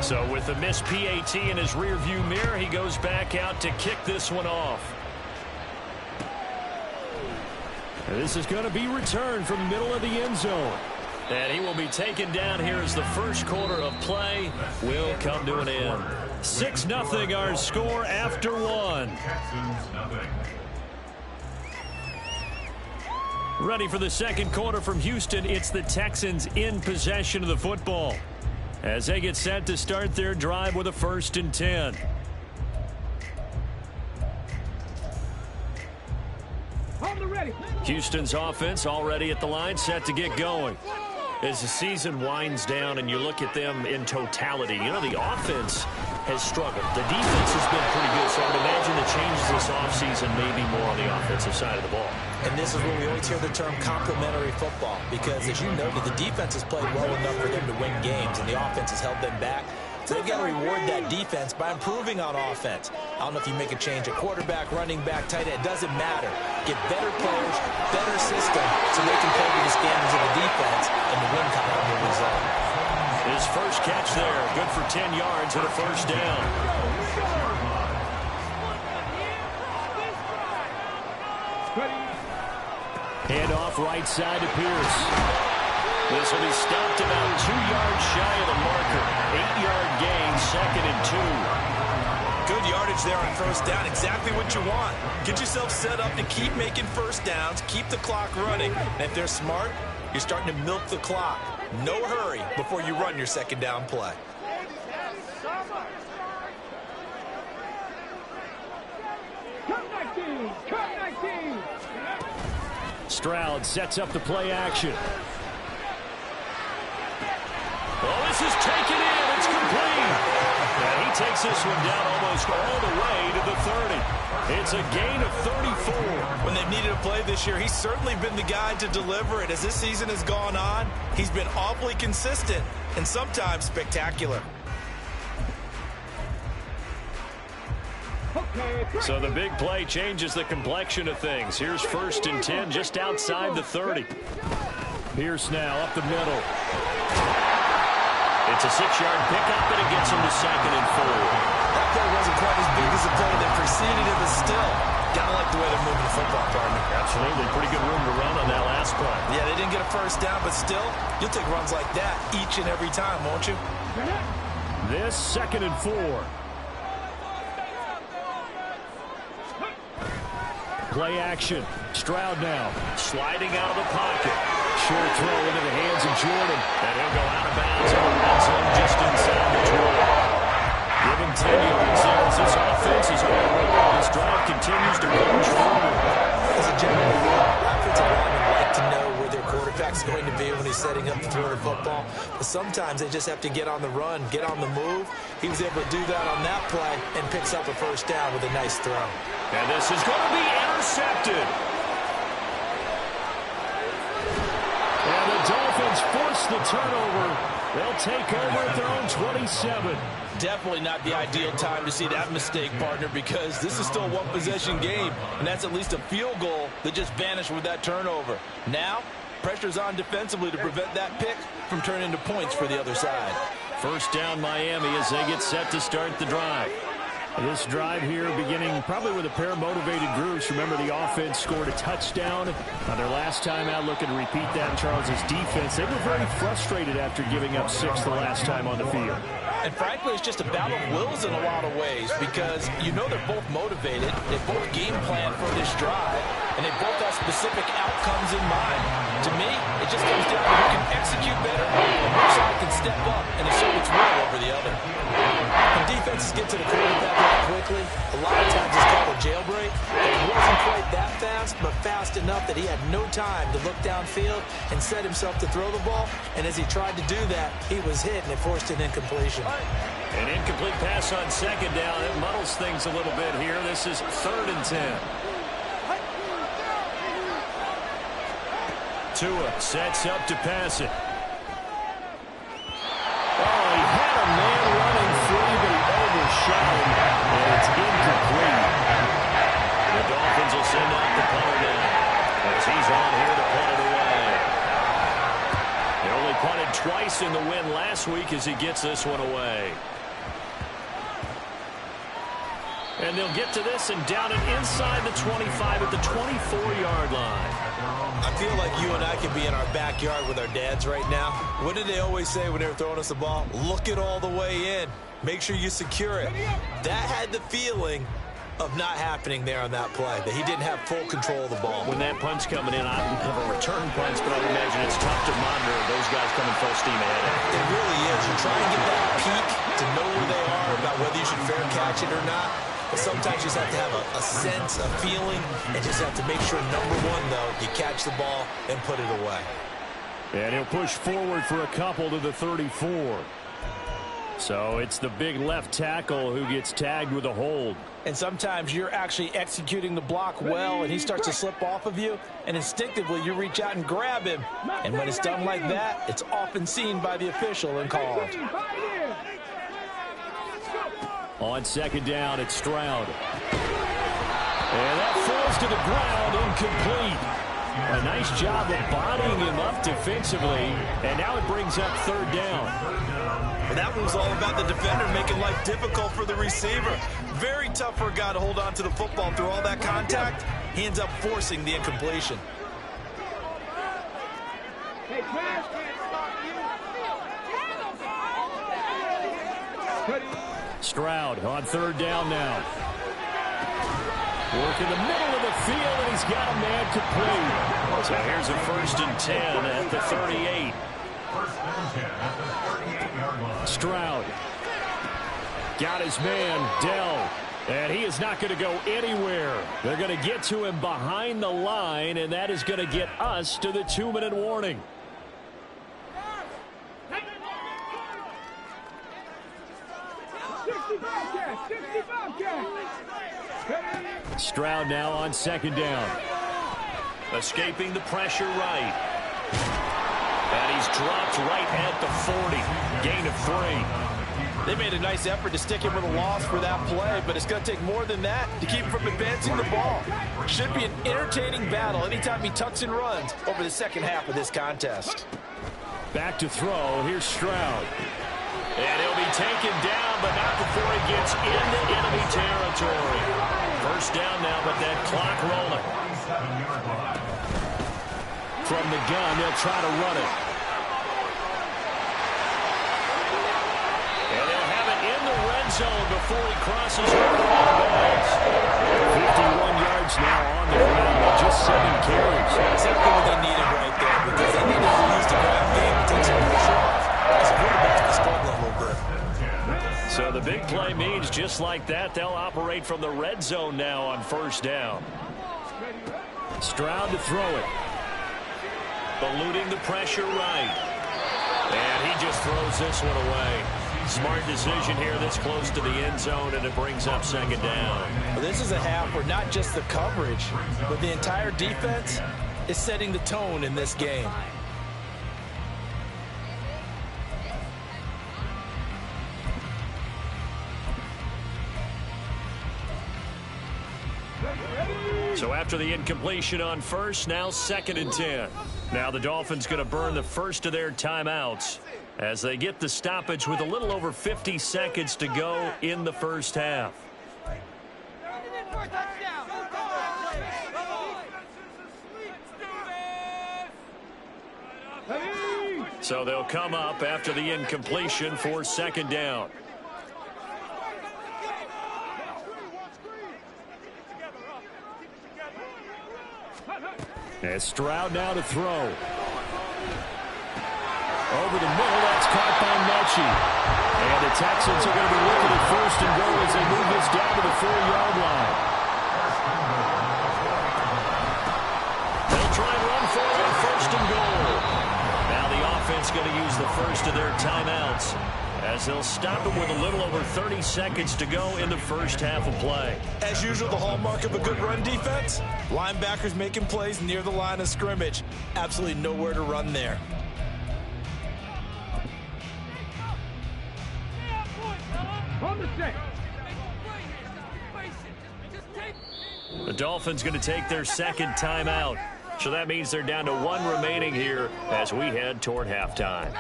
So with a missed PAT in his rearview mirror, he goes back out to kick this one off. This is going to be returned from the middle of the end zone. And he will be taken down here as the first quarter of play will come to an end. 6-0 our score after one. Ready for the second quarter from Houston. It's the Texans in possession of the football as they get set to start their drive with a 1st and 10. Houston's offense already at the line, set to get going. As the season winds down and you look at them in totality, you know, the offense has struggled. The defense has been pretty good, so I would imagine the changes this offseason may be more on the offensive side of the ball. And this is where we always hear the term complementary football, because as you noted, the defense has played well enough for them to win games, and the offense has held them back. So they've got to reward that defense by improving on offense. I don't know if you make a change at quarterback, running back, tight end. It doesn't matter. Get better players, better system, so they can play to the standards of the defense, and the win comes from the result. His first catch there, good for 10 yards and a 1st down. Hand off right side to Pierce. This will be stopped about 2 yards shy of the marker. 8-yard gain, 2nd and 2. Good yardage there on 1st down. Exactly what you want. Get yourself set up to keep making 1st downs, keep the clock running. And if they're smart, you're starting to milk the clock. No hurry before you run your 2nd down play. Stroud sets up the play action. Oh, this is taken in. It's complete. And he takes this one down almost all the way to the 30. It's a gain of 34. When they've needed a play this year, he's certainly been the guy to deliver it. As this season has gone on, he's been awfully consistent and sometimes spectacular. So the big play changes the complexion of things. Here's 1st and 10 just outside the 30. Pierce now up the middle. It's a 6-yard pickup, and it gets him to 2nd and 4. That play wasn't quite as big as the play that preceded it, but still, gotta like the way they're moving the football, partner. Absolutely. Pretty good room to run on that last play. Yeah, they didn't get a 1st down, but still, you'll take runs like that each and every time, won't you? This 2nd and 4. Play action. Stroud now sliding out of the pocket. Short throw into the hands of Jordan. And he'll go out of bounds in the red zone just inside the 12. Give him 10 yards there as this offense is all over. This drive continues to march forward. As a general rule, offensive linemen like to know where their quarterback's going to be when he's setting up to throw the football. But sometimes they just have to get on the run, get on the move. He was able to do that on that play and picks up a 1st down with a nice throw. And this is going to be intercepted. And the Dolphins force the turnover. They'll take over at their own 27. Definitely not the ideal time to see that mistake, partner, because this is still a one-possession game, and that's at least a field goal that just vanished with that turnover. Now, pressure's on defensively to prevent that pick from turning into points for the other side. 1st down Miami as they get set to start the drive. This drive here beginning probably with a pair of motivated groups. Remember, the offense scored a touchdown on their last time out, looking to repeat that in Charles's defense. They were very frustrated after giving up 6 the last time on the field. And frankly, it's just a battle of wills in a lot of ways, because you know they're both motivated, they both game plan for this drive, and they both have specific outcomes in mind. To me, it just comes down to who can execute better and which side can step up and assert its will over the other. When defenses get to the quarterback that quickly, a lot of times it's called a jailbreak. It wasn't quite that fast, but fast enough that he had no time to look downfield and set himself to throw the ball. And as he tried to do that, he was hit, and it forced an incompletion. An incomplete pass on 2nd down. It muddles things a little bit here. This is 3rd and 10. Tua sets up to pass it. Oh, he had a man running free, but he overshot him, and it's incomplete. The Dolphins will send out the punter now, as he's on here to punt it away. They only punted twice in the win last week as he gets this one away. And they'll get to this and down it inside the 25 at the 24-yard line. I feel like you and I could be in our backyard with our dads right now. What did they always say when they were throwing us the ball? Look it all the way in. Make sure you secure it. That had the feeling of not happening there on that play, that he didn't have full control of the ball. When that punch coming in, I don't have a return punch, but I would imagine it's tough to monitor those guys coming full steam ahead. It really is. You try and get that peek to know where they are, about whether you should fair catch it or not. But sometimes you just have to have a sense, a feeling, and just have to make sure, number one, though, you catch the ball and put it away. And he'll push forward for a couple to the 34. So it's the big left tackle who gets tagged with a hold. And sometimes you're actually executing the block well, and he starts to slip off of you, and instinctively you reach out and grab him. And when it's done like that, it's often seen by the official and called. On second down, it's Stroud. And that falls to the ground, incomplete. A nice job of bodying him up defensively, and now it brings up third down. Well, that was all about the defender making life difficult for the receiver. Very tough for a guy to hold on to the football through all that contact. He ends up forcing the incompletion. Stroud on third down now. Work in the middle of the field, and he's got a man complete. So here's a 1st and 10 at the 38. Stroud got his man, Dell, and he is not going to go anywhere. They're going to get to him behind the line, and that is going to get us to the 2-minute warning. Stroud now on second down. Escaping the pressure right. And he's dropped right at the 40. Gain of 3. They made a nice effort to stick him with a loss for that play, but it's going to take more than that to keep him from advancing the ball. Should be an entertaining battle anytime he tucks and runs over the second half of this contest. Back to throw. Here's Stroud. And he'll be taken down, but not before he gets into enemy territory. First down now, but that clock rolling. From the gun, they'll try to run it. And they'll have it in the red zone before he crosses over the bounds. 51 yards now on the ground with just 7 carries. Exactly what they needed right there, because they needed to use the ground game to take some pressure off. As a quarterback, to struggle a little bit. So the big play means just like that, they'll operate from the red zone now on first down. Stroud to throw it. Eluding the pressure right. And he just throws this one away. Smart decision here this close to the end zone, and it brings up second down. Well, this is a half where not just the coverage, but the entire defense is setting the tone in this game. So after the incompletion on first, now 2nd and 10. Now the Dolphins going to burn the first of their timeouts as they get the stoppage with a little over 50 seconds to go in the first half. So they'll come up after the incompletion for second down. And Stroud now to throw. Over the middle, that's caught by Mechie. And the Texans are going to be looking at 1st and goal as they move this down to the 4-yard line. They'll try and run for it, 1st and goal. Now the offense going to use the first of their timeouts as they'll stop it with a little over 30 seconds to go in the first half of play. As usual, the hallmark of a good run defense, linebackers making plays near the line of scrimmage. Absolutely nowhere to run there. The Dolphins going to take their second timeout. So that means they're down to 1 remaining here as we head toward halftime.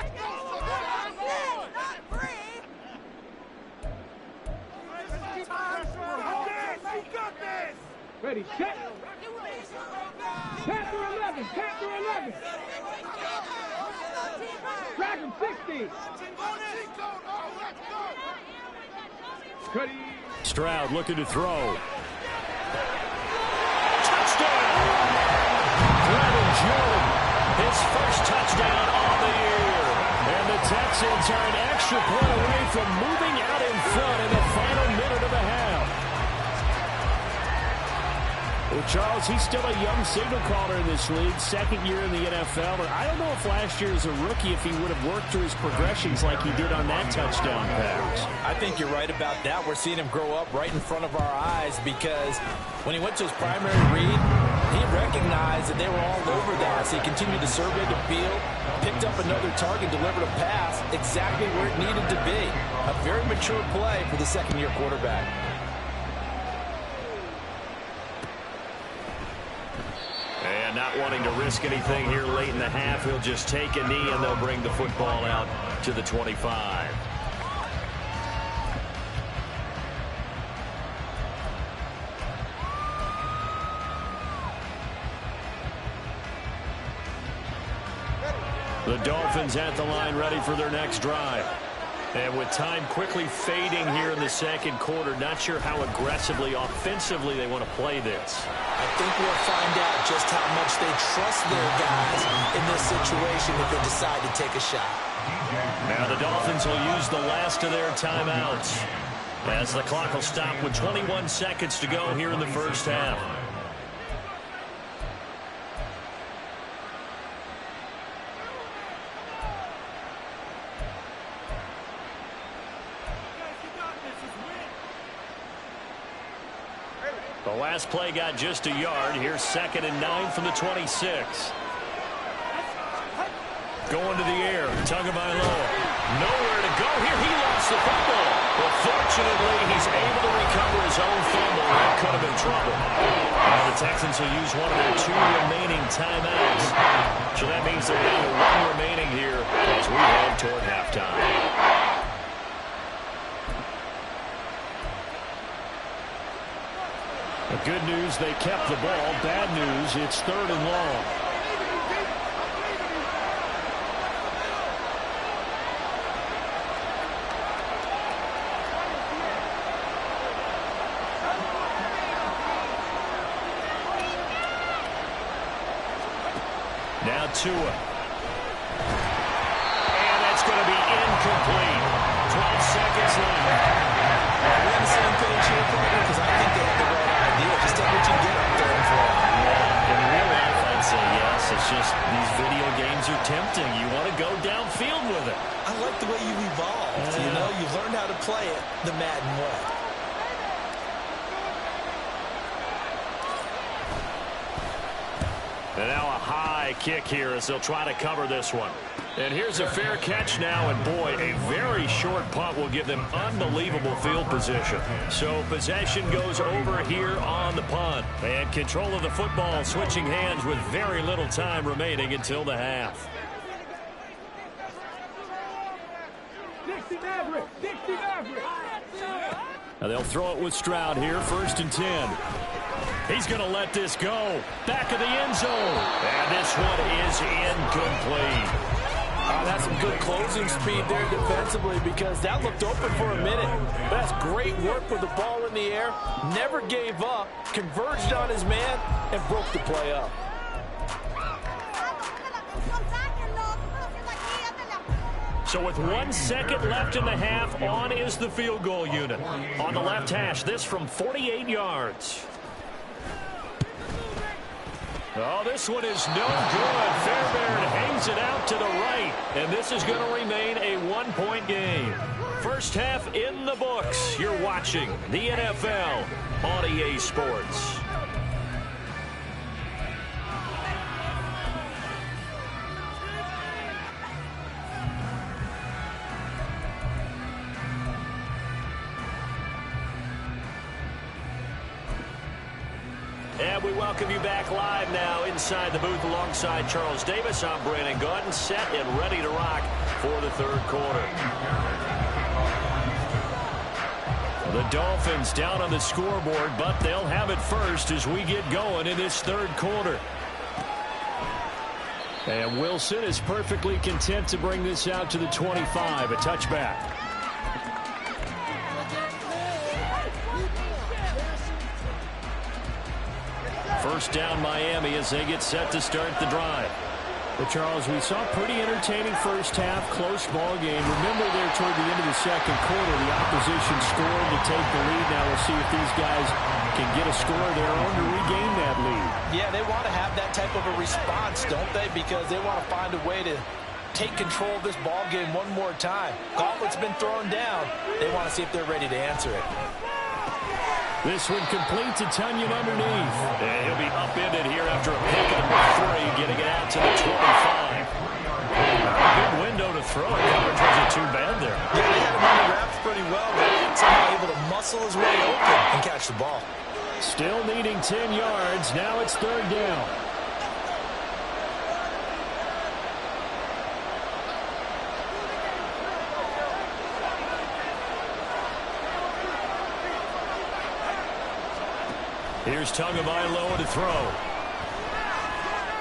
Ready, check. Chapter 11, chapter 11. Dragon 60. Cuddy. Stroud looking to throw. Touchdown! Jordan, his first touchdown on the year. And the Texans are an extra point away from moving out in front in the final minute of the half. Well, Charles, he's still a young signal caller in this league, second year in the NFL. But I don't know if last year as a rookie, if he would have worked through his progressions like he did on that touchdown pass. I think you're right about that. We're seeing him grow up right in front of our eyes because when he went to his primary read, he recognized that they were all over that. So he continued to survey the field, picked up another target, delivered a pass exactly where it needed to be. A very mature play for the second-year quarterback. And not wanting to risk anything here late in the half, he'll just take a knee and they'll bring the football out to the 25. The Dolphins at the line ready for their next drive. And with time quickly fading here in the second quarter, not sure how aggressively, offensively they want to play this. I think we'll find out just how much they trust their guys in this situation if they decide to take a shot. Now the Dolphins will use the last of their timeouts as the clock will stop with 21 seconds to go here in the first half. The last play got just a yard. Here's 2nd and 9 from the 26. Going to the air. Tagovailoa. Nowhere to go here. He lost the football. But fortunately, he's able to recover his own fumble. That could have been trouble. Now the Texans will use one of their 2 remaining timeouts. So that means they're down to 1 remaining here as we head toward halftime. The good news, they kept the ball. Bad news, it's 3rd and long. Now Tua. And that's going to be incomplete. 12 seconds left. We're on the same page here, partner, because I think they have the right idea. Just take what you get up there and throw. Yeah, in real life, I'd say yes. It's just these video games are tempting. You want to go downfield with it. I like the way you've evolved. You know, you've learned how to play it the Madden way. And now a high kick here as they'll try to cover this one. And here's a fair catch now, and boy, a very short punt will give them unbelievable field position. So possession goes over here on the punt. And control of the football switching hands with very little time remaining until the half. Now they'll throw it with Stroud here, 1st and 10. He's going to let this go. Back of the end zone. And this one is incomplete. That's some good closing speed there defensively because that looked open for a minute. But that's great work with the ball in the air. Never gave up, converged on his man, and broke the play up. So with 1 second left in the half, on is the field goal unit. On the left hash, this from 48 yards. Oh, this one is no good. Fairbairn hangs it out to the right, and this is going to remain a 1-point game. First half in the books. You're watching the NFL on EA Sports. And we welcome you back live now inside the booth alongside Charles Davis. I'm Brandon Gordon, set and ready to rock for the 3rd quarter. The Dolphins down on the scoreboard, but they'll have it first as we get going in this third quarter. And Wilson is perfectly content to bring this out to the 25, a touchback. First down Miami as they get set to start the drive. But, Charles, we saw a pretty entertaining first half, close ball game. Remember there toward the end of the second quarter, the opposition scored to take the lead. Now we'll see if these guys can get a score of their own to regain that lead. Yeah, they want to have that type of a response, don't they? Because they want to find a way to take control of this ball game one more time. Gauntlet's been thrown down. They want to see if they're ready to answer it. This one complete to Tunyon underneath. And he'll be upended here after a pick at number 3, getting it out to the 25. A good window to throw. Coverage wasn't too bad there. Yeah, they had him on the wraps pretty well, but somehow able to muscle his way open and catch the ball. Still needing 10 yards. Now it's third down. Here's Tagovailoa to throw.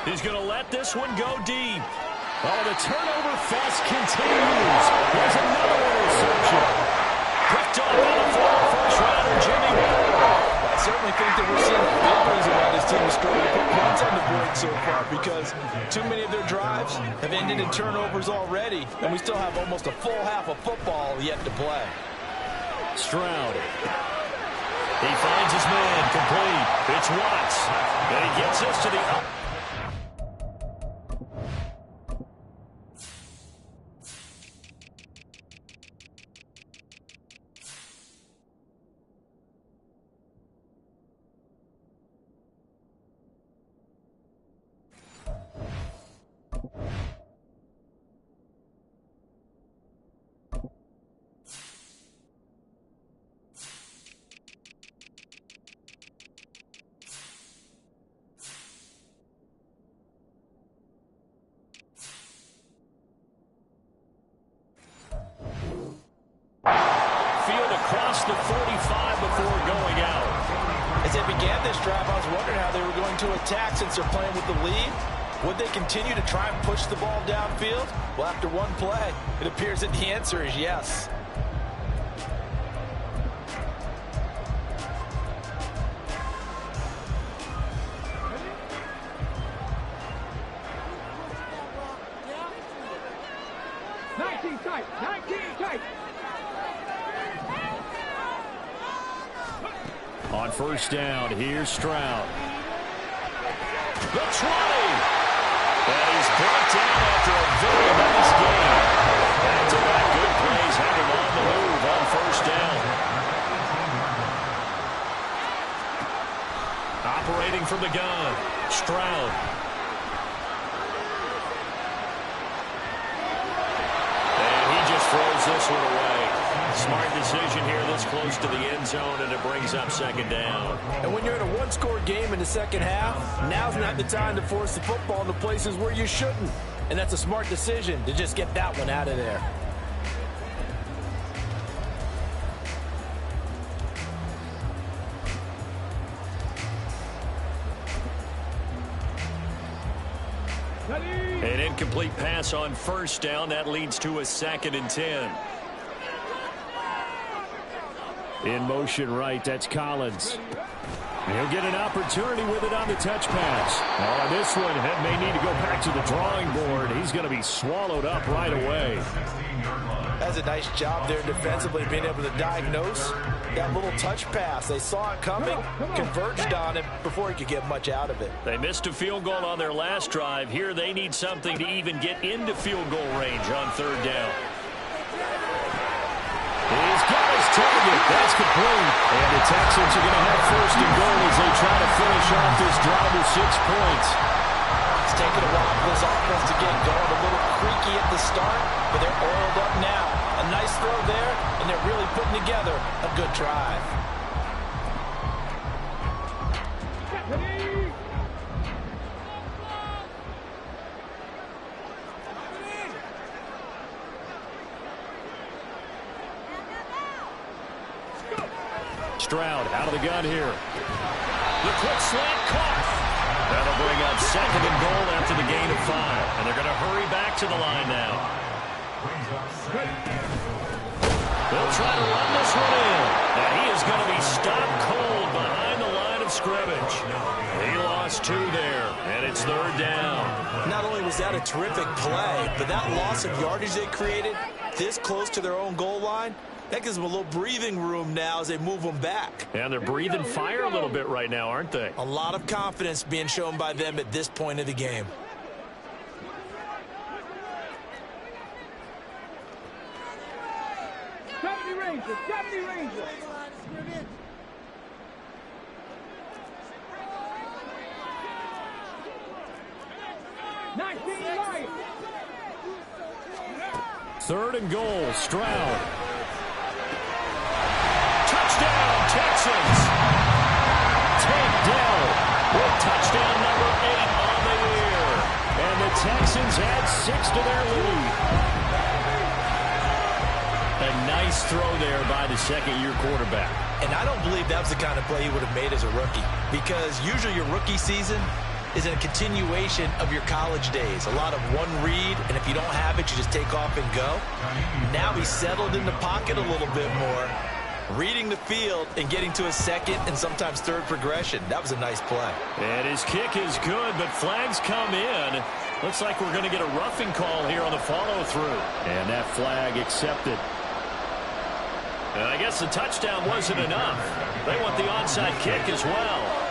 He's going to let this one go deep. Oh, the turnover fest continues. There's another interception. Picked off on the former first-rounder, Jimmy Ward. I certainly think that we're seeing a big reason why this team is struggling to put points on the board so far, because too many of their drives have ended in turnovers already, and we still have almost a full half of football yet to play. Stroud. He finds his man, complete. It's Watts. And he gets us to the up. The 45 before going out. As they began this drive, I was wondering how they were going to attack since they're playing with the lead. Would they continue to try and push the ball downfield? Well, after one play, it appears that the answer is yes. On first down, here's Stroud. The 20. And he's brought down after a very nice game. Back-to-back good plays have him on the move on first down. Operating from the gun, Stroud. And he just throws this one away. Smart decision here this close to the end zone, and it brings up second down. And when you're in a one-score game in the second half, now's not the time to force the football into places where you shouldn't. And that's a smart decision to just get that one out of there. An incomplete pass on first down. That leads to a 2nd and 10. In motion right, that's Collins. He'll get an opportunity with it on the touch pass. Oh, this one may need to go back to the drawing board. He's going to be swallowed up right away. That's a nice job there defensively, being able to diagnose that little touch pass. They saw it coming, converged on it before he could get much out of it. They missed a field goal on their last drive. Here they need something to even get into field goal range on third down. He's got his target. That's complete. And the Texans are going to have first and goal as they try to finish off this drive with 6 points. It's taken a while for this offense to get going. A little creaky at the start, but they're oiled up now. A nice throw there, and they're really putting together a good drive. Stroud out of the gun here. The quick slant caught. That'll bring up 2nd and goal after the gain of 5. And they're going to hurry back to the line now. They'll try to run this one in. And he is going to be stopped cold behind the line of scrimmage. He lost 2 there, and it's 3rd down. Not only was that a terrific play, but that loss of yardage they created this close to their own goal line, that gives them a little breathing room now as they move them back. And they're breathing fire a little bit right now, aren't they? A lot of confidence being shown by them at this point of the game. Rangers, 70 Rangers. Lions. 3rd and goal, Stroud. Touchdown, Texans. Tank Dell with touchdown number 8 on the year. And the Texans add 6 to their lead. A nice throw there by the 2nd-year quarterback. And I don't believe that was the kind of play he would have made as a rookie, because usually your rookie season is in a continuation of your college days. A lot of one read, and if you don't have it, you just take off and go. Now he's settled in the pocket a little bit more, reading the field and getting to a 2nd and sometimes 3rd progression. That was a nice play. And his kick is good, but flags come in. Looks like we're going to get a roughing call here on the follow-through. And that flag accepted. And I guess the touchdown wasn't enough. They want the onside kick as well.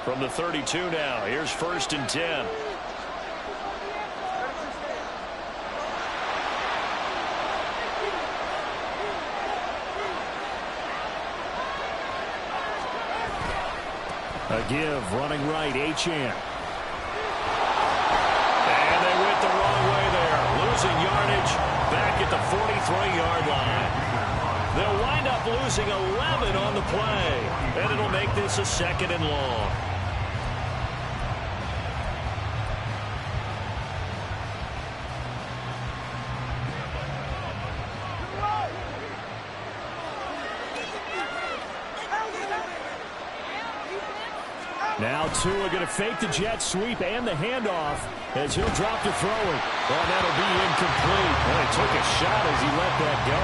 From the 32 now, here's 1st and 10. A give, running right, Achane. And they went the wrong way there. Losing yardage back at the 43-yard line. They'll wind up losing 11 on the play. And it'll make this a 2nd and long. Now Tua going to fake the jet sweep and the handoff as he'll drop to throw it. Well, that'll be incomplete. Well, he took a shot as he let that go.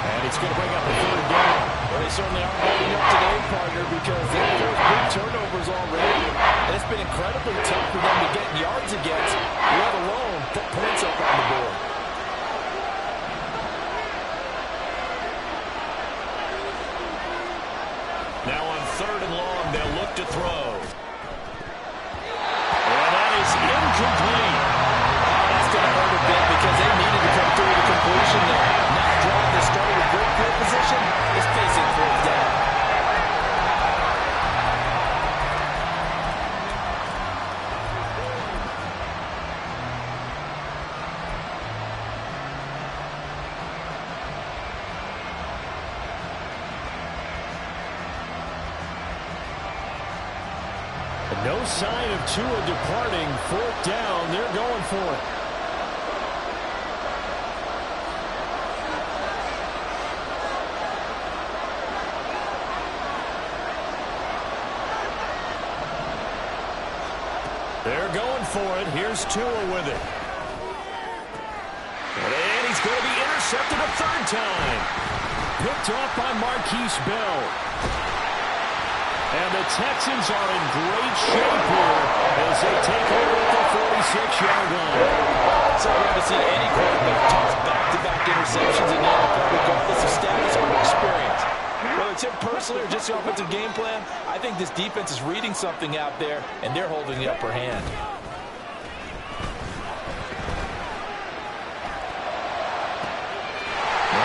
And it's going to bring up a 3rd down. Well, they certainly aren't holding up today, partner, because they've forced big turnovers already. And it's been incredibly tough for them to get yards against, let alone put points up on the board. Now on 3rd and long, they'll look to throw. And that is incomplete. That's going to hurt a bit because they needed to come through the completion there. Now drive that started with great field position is facing 4th down. No sign of Tua departing. 4th down. They're going for it. They're going for it. Here's Tua with it. And he's going to be intercepted a 3rd time. Picked off by Marquise Bell. And the Texans are in great shape here as they take over at the 46-yard line. So we're going to see any quarterback toss back-to-back interceptions in the NFL, regardless of status or experience. Whether it's him personally or just the offensive game plan, I think this defense is reading something out there, and they're holding the upper hand.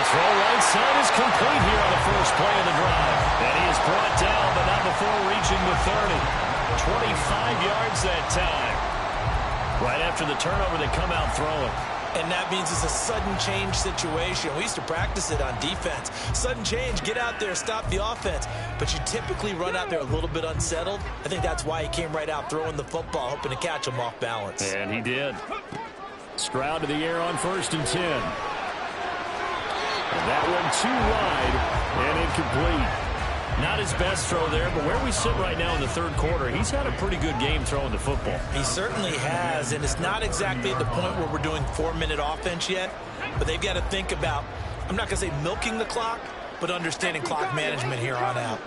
Throw right side is complete here on the first play of the drive. And he is brought down, but not before reaching the 30. 25 yards that time. Right after the turnover, they come out throwing. And that means it's a sudden change situation. We used to practice it on defense. Sudden change, get out there, stop the offense. But you typically run out there a little bit unsettled. I think that's why he came right out throwing the football, hoping to catch him off balance. And he did. Stroud to the air on 1st and 10. And that one too wide and incomplete. Not his best throw there, but where we sit right now in the 3rd quarter, he's had a pretty good game throwing the football. He certainly has, and it's not exactly at the point where we're doing 4-minute offense yet, but they've got to think about, I'm not going to say milking the clock, but understanding clock management here on out.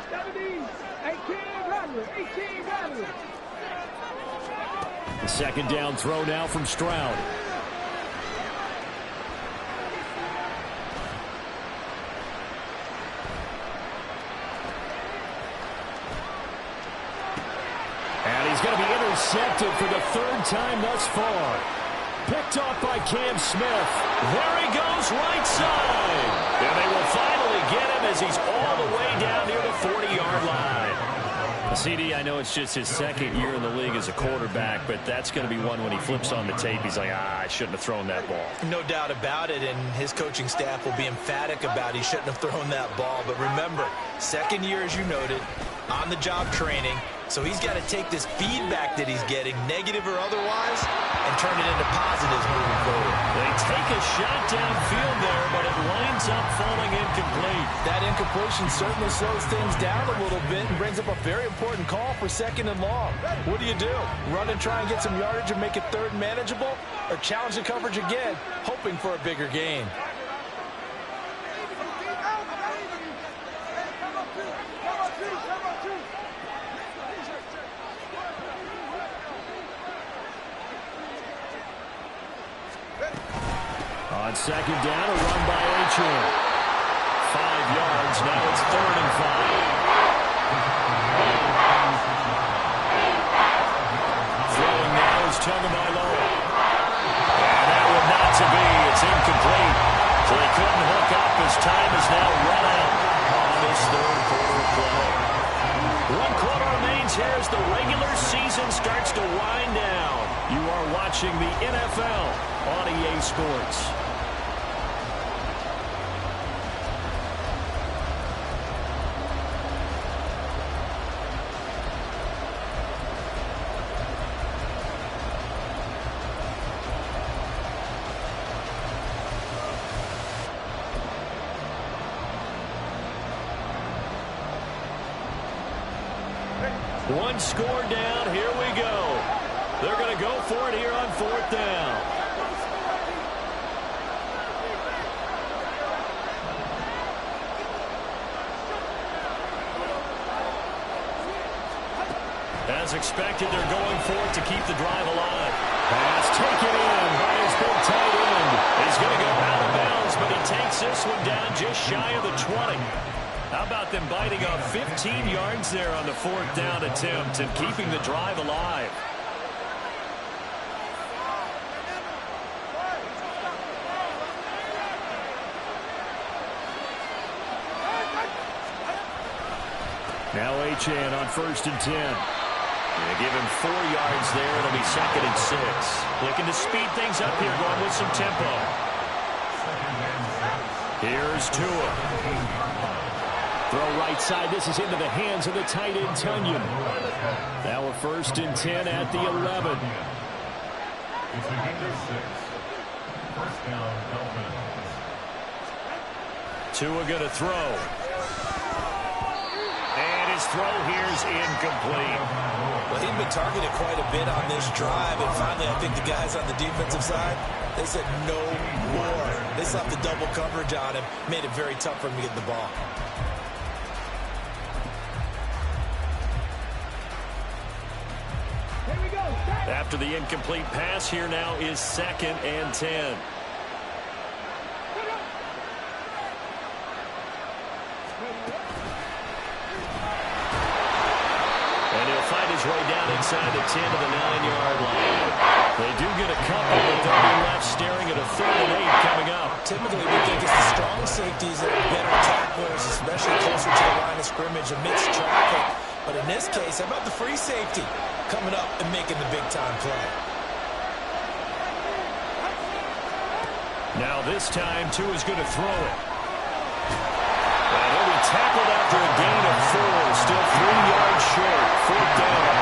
17, 18, The 2nd down throw now from Stroud. And he's going to be intercepted for the 3rd time thus far. Picked off by Cam Smith. There he goes, right side. And they will finally get him as he's all the way down near the 40-yard line. CD, I know it's just his 2nd year in the league as a quarterback, but that's going to be one when he flips on the tape. He's like, I shouldn't have thrown that ball. No doubt about it, and his coaching staff will be emphatic about he shouldn't have thrown that ball. But remember, 2nd year, as you noted, on-the-job training. So he's got to take this feedback that he's getting, negative or otherwise, and turn it into positives moving forward. They take a shot downfield there, but it winds up falling incomplete. That incompletion certainly slows things down a little bit and brings up a very important call for 2nd and long. What do? Run and try and get some yardage and make it 3rd manageable, or challenge the coverage again, hoping for a bigger gain? On 2nd down, a run by Achane. 5 yards, now it's 3rd and 5. Throwing now is Tagovailoa. And that one not to be. It's incomplete. So they couldn't hook up as time is now run out on this 3rd quarter play. 1 quarter remains here as the regular season starts to wind down. You are watching the NFL on EA Sports. One score down, here we go. They're going to go for it here on 4th down. As expected, they're going for it to keep the drive alive. Pass taken in by his big tight end. He's going to go out of bounds, but he takes this one down just shy of the 20. How about them biting off 15 yards there on the 4th down attempt and keeping the drive alive? Now Achane on 1st and 10. They give him 4 yards there. It'll be 2nd and 6. Looking to speed things up here, going with some tempo. Here's Tua. Throw right side. This is into the hands of the tight end, Tunyon. Now a 1st and 10 at the 11. Tua going to throw. And his throw here's incomplete. Well, he'd been targeted quite a bit on this drive, and finally I think the guys on the defensive side, they said no more. They slapped the double coverage on him, made it very tough for him to get the ball. After the incomplete pass, here now is 2nd and 10. And he'll find his way down inside the 10 to the 9-yard line. They do get a couple, but they'll be left staring at a 3rd and 8 coming up. Typically, we think it's the strong safeties that are better tacklers, especially closer to the line of scrimmage amidst traffic. But in this case, how about the free safety coming up and making the big-time play? Now this time, Tua is going to throw it. And he'll be tackled after a gain of 4. Still 3 yards short. 4th down.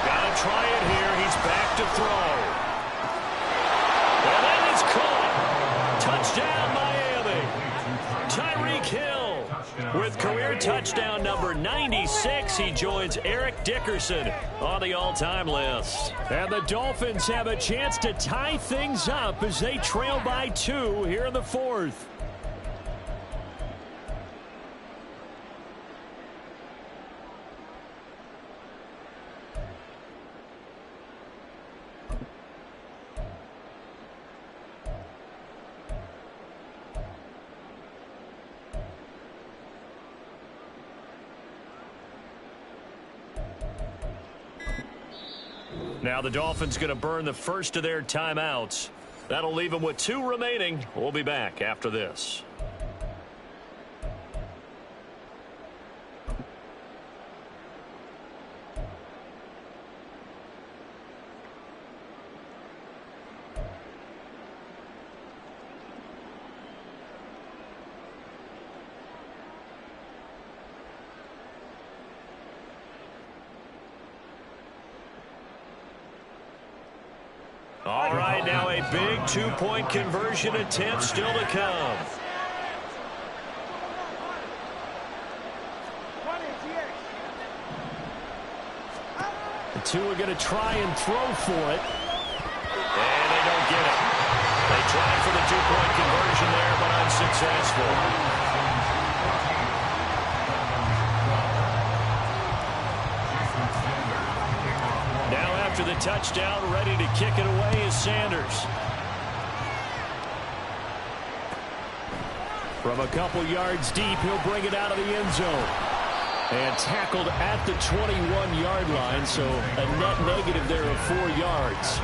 Gotta try it here. He's back to throw. And that is caught. Touchdown, Miami. Tyreek Hill with career touchdown number 96. He joins Eric Dickerson on the all-time list. And the Dolphins have a chance to tie things up as they trail by 2 here in the 4th. Now the Dolphins going to burn the first of their timeouts. That'll leave them with 2 remaining. We'll be back after this. All right, now a big 2-point conversion attempt still to come. The 2 are going to try and throw for it. And they don't get it. They tried for the 2-point conversion there, but unsuccessful. After the touchdown, ready to kick it away is Sanders. From a couple yards deep, he'll bring it out of the end zone. And tackled at the 21-yard line, so a net negative there of 4 yards.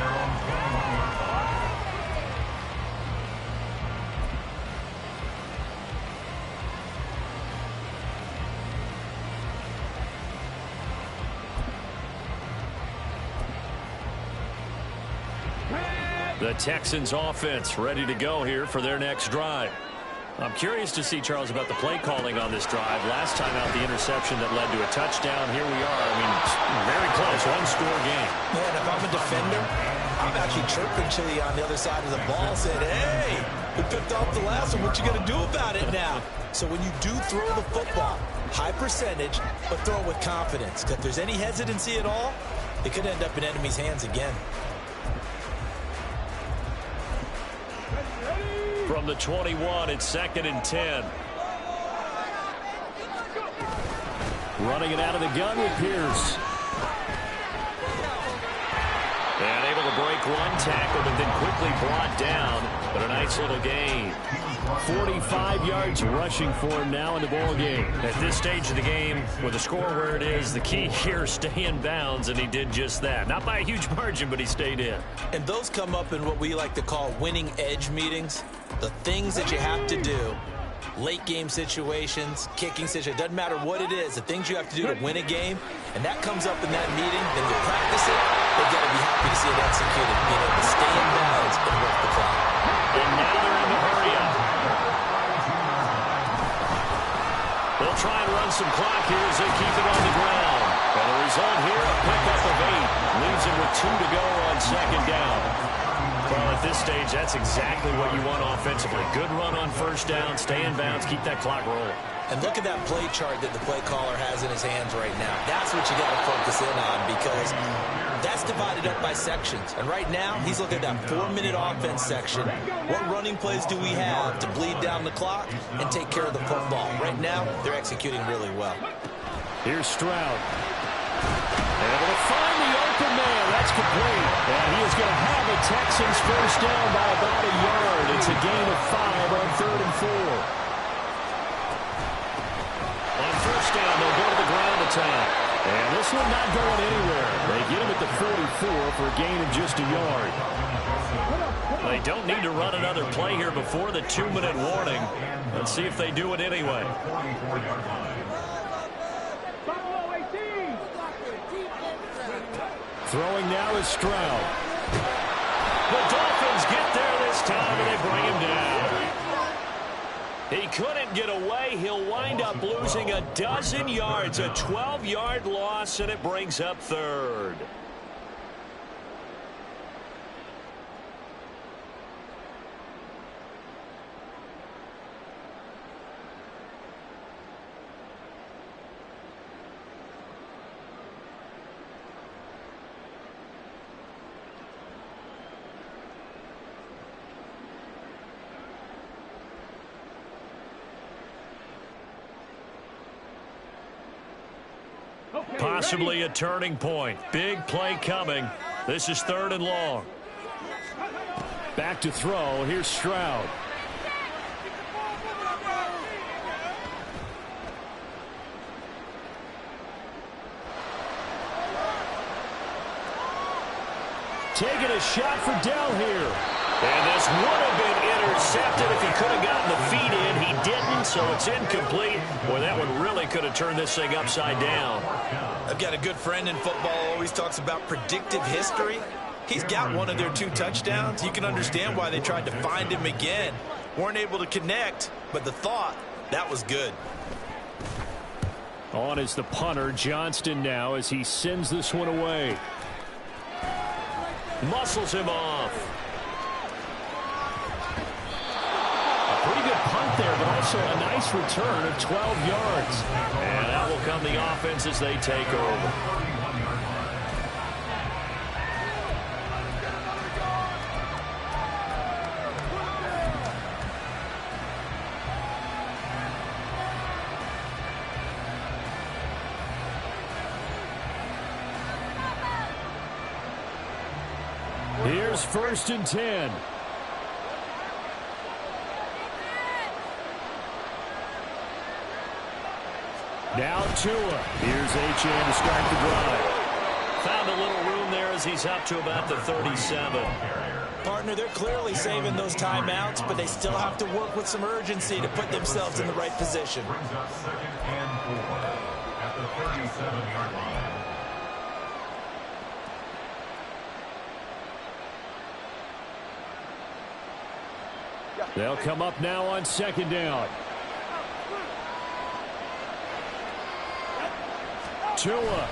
The Texans offense ready to go here for their next drive. I'm curious to see, Charles, about the play calling on this drive. Last time out, the interception that led to a touchdown. Here we are. I mean, very close, 1-score game. Man, if I'm a defender, I'm actually chirping to you on the other side of the ball, saying, hey, we picked off the last one. What you going to do about it now? So when you do throw the football, high percentage, but throw it with confidence. Because if there's any hesitancy at all, it could end up in enemy's hands again. From the 21, it's 2nd and 10. Running it out of the gun with Pierce. And able to break one tackle, but then quickly brought down. But a nice little gain. 45 yards rushing for him now in the ball game. At this stage of the game, with the score where it is, the key here, stay in bounds, and he did just that. Not by a huge margin, but he stayed in. And those come up in what we like to call winning edge meetings. The things that you have to do, late game situations, kicking situations, doesn't matter what it is, the things you have to do to win a game, and that comes up in that meeting, then you practice it, they've got to be happy to see it executed, being able to stay in bounds and work the clock. And now they're in the hurry up. They'll try and run some clock here as they keep it on the ground. And the result here, a pickup of 8. Leaves him with 2 to go on 2nd down. Well, at this stage, that's exactly what you want offensively. Good run on 1st down, stay in bounds, keep that clock rolling. And look at that play chart that the play caller has in his hands right now. That's what you got to focus in on, because that's divided up by sections. And right now, he's looking at that 4-minute offense section. What running plays do we have to bleed down the clock and take care of the football? Right now, they're executing really well. Here's Stroud. Able to find the open man. That's complete. And he is going to have the Texans 1st down by about a yard. It's a gain of 5 on 3rd and 4. On 1st down, they'll go to the ground attack. And this one not going anywhere. They get him at the 44 for a gain of just a yard. They don't need to run another play here before the 2-minute warning. Let's see if they do it anyway. Throwing now is Stroud. The Dolphins get there this time, and they bring him down. He couldn't get away. He'll wind up losing a dozen yards, a 12-yard loss, and it brings up third. Possibly a turning point. Big play coming. This is 3rd and long. Back to throw. Here's Stroud. Taking a shot for Dell here. And this would have been intercepted if he could have gotten the feet in. He didn't, so it's incomplete. Boy, that one really could have turned this thing upside down. I've got a good friend in football, always talks about predictive history. He's got one of their 2 touchdowns. You can understand why they tried to find him again. Weren't able to connect, but the thought, that was good. On is the punter, Johnston, now as he sends this one away. Muscles him off. A pretty good punt there, but also a nice return of 12 yards. And that will come the offense as they take over. Here's 1st and 10. Now Tua. Here's Achane to start the drive. Found a little room there as he's up to about the 37. Partner, they're clearly saving those timeouts, but they still have to work with some urgency to put themselves in the right position. At the 37-yard line. They'll come up now on 2nd down. Tua.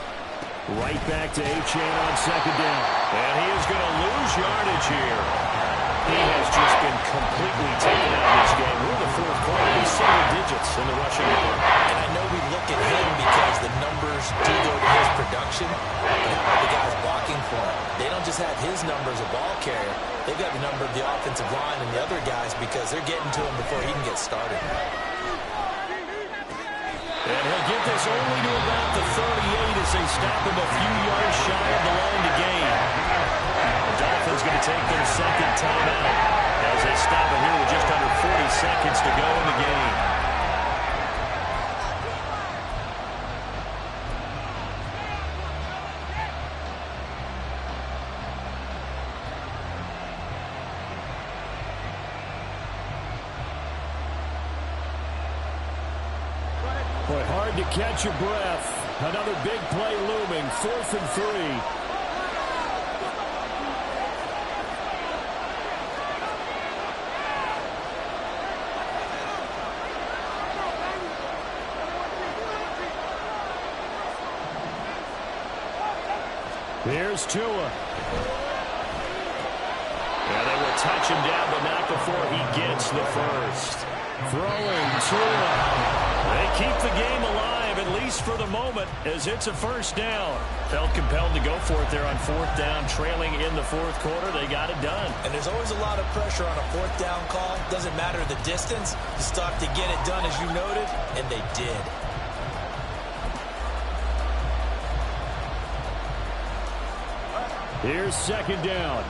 Right back to Achane on 2nd down. And he is going to lose yardage here. He has just been completely taken out of this game. We're in the 4th quarter. He's single digits in the rushing number. And I know we look at him because the numbers do go to his production. But the guys blocking for him, they don't just have his number as a ball carrier. They've got the number of the offensive line and the other guys because they're getting to him before he can get started. And he'll get this only to about the 38 as they stop him a few yards shy of the line to gain. The Dolphins going to take their 2nd timeout as they stop him here with just under 40 seconds to go in the game. Boy, hard to catch your breath. Another big play looming. 4th and 3. Here's Tua. Yeah, they will touch him down, but not before he gets the first. Throwing Tua. They keep the game alive, at least for the moment, as it's a 1st down. Felt compelled to go for it there on 4th down, trailing in the 4th quarter. They got it done. And there's always a lot of pressure on a 4th down call. Doesn't matter the distance. You stop to get it done, as you noted, and they did. Here's 2nd down.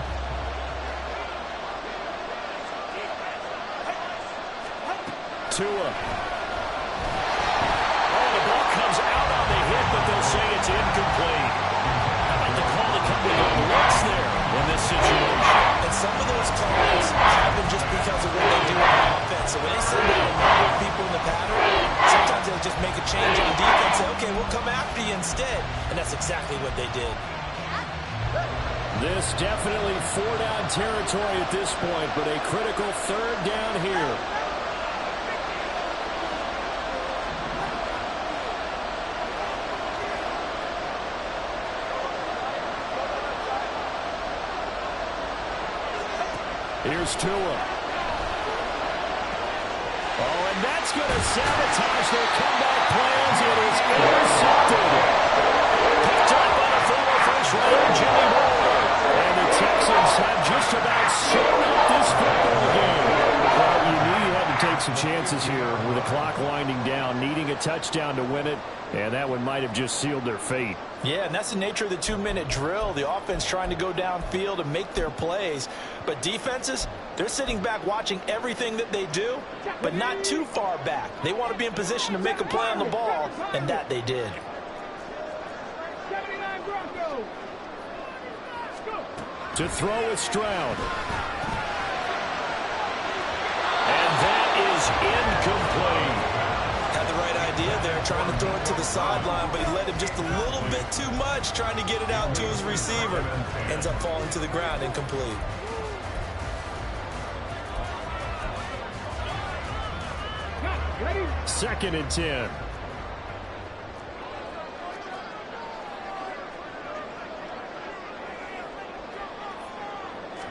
Tua. Comes out on the hit, but they'll say it's incomplete. How about the call to come with a blitz there in this situation? And some of those calls happen just because of what they do on offense. So when they send out a number of people in the pattern, sometimes they'll just make a change on defense and say, okay, we'll come after you instead. And that's exactly what they did. This definitely four-down territory at this point, but a critical third down here. Here's Tua. Oh, and that's going to sabotage their comeback plans. It is intercepted. Picked up by the former first-rounder, Jimmy Moore. And the Texans have just about sewn up this football game. Well, you knew you had to take some chances here with the clock winding down, needing a touchdown to win it, and that one might have just sealed their fate. Yeah, and that's the nature of the 2-minute drill. The offense trying to go downfield and make their plays. But defenses, they're sitting back watching everything that they do, but not too far back. They want to be in position to make a play on the ball, and that they did. 79 Broncos. To throw is Stroud. And that is incomplete. Had the right idea there, trying to throw it to the sideline, but he led him just a little bit too much, trying to get it out to his receiver. Ends up falling to the ground, incomplete. Ready? 2nd and 10.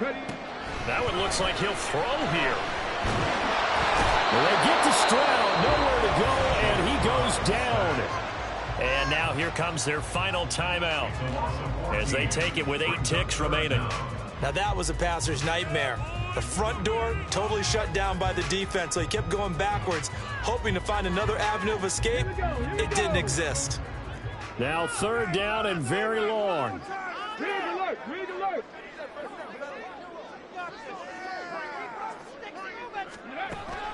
Ready? That one looks like he'll throw here. Well, they get to Stroud, nowhere to go, and he goes down. And now here comes their final timeout as they take it with 8 ticks remaining. Now that was a passer's nightmare. The front door totally shut down by the defense, so he kept going backwards, hoping to find another avenue of escape. It didn't exist. Now 3rd down and very long. Rig alert. Rig alert.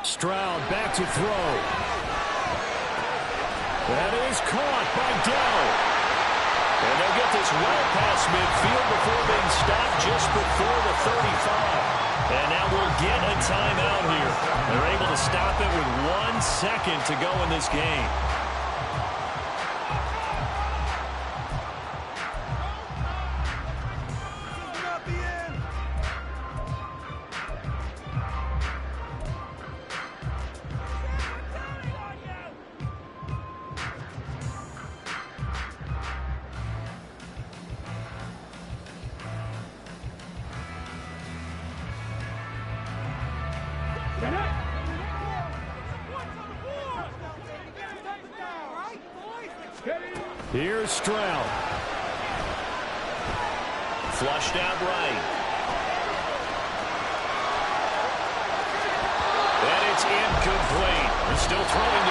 Stroud back to throw. That is caught by Dell. And they'll get this well past midfield before being stopped just before the 35. And now we'll get a timeout here. They're able to stop it with 1 second to go in this game. Here's Stroud. Flushed out right. And it's incomplete. They're still throwing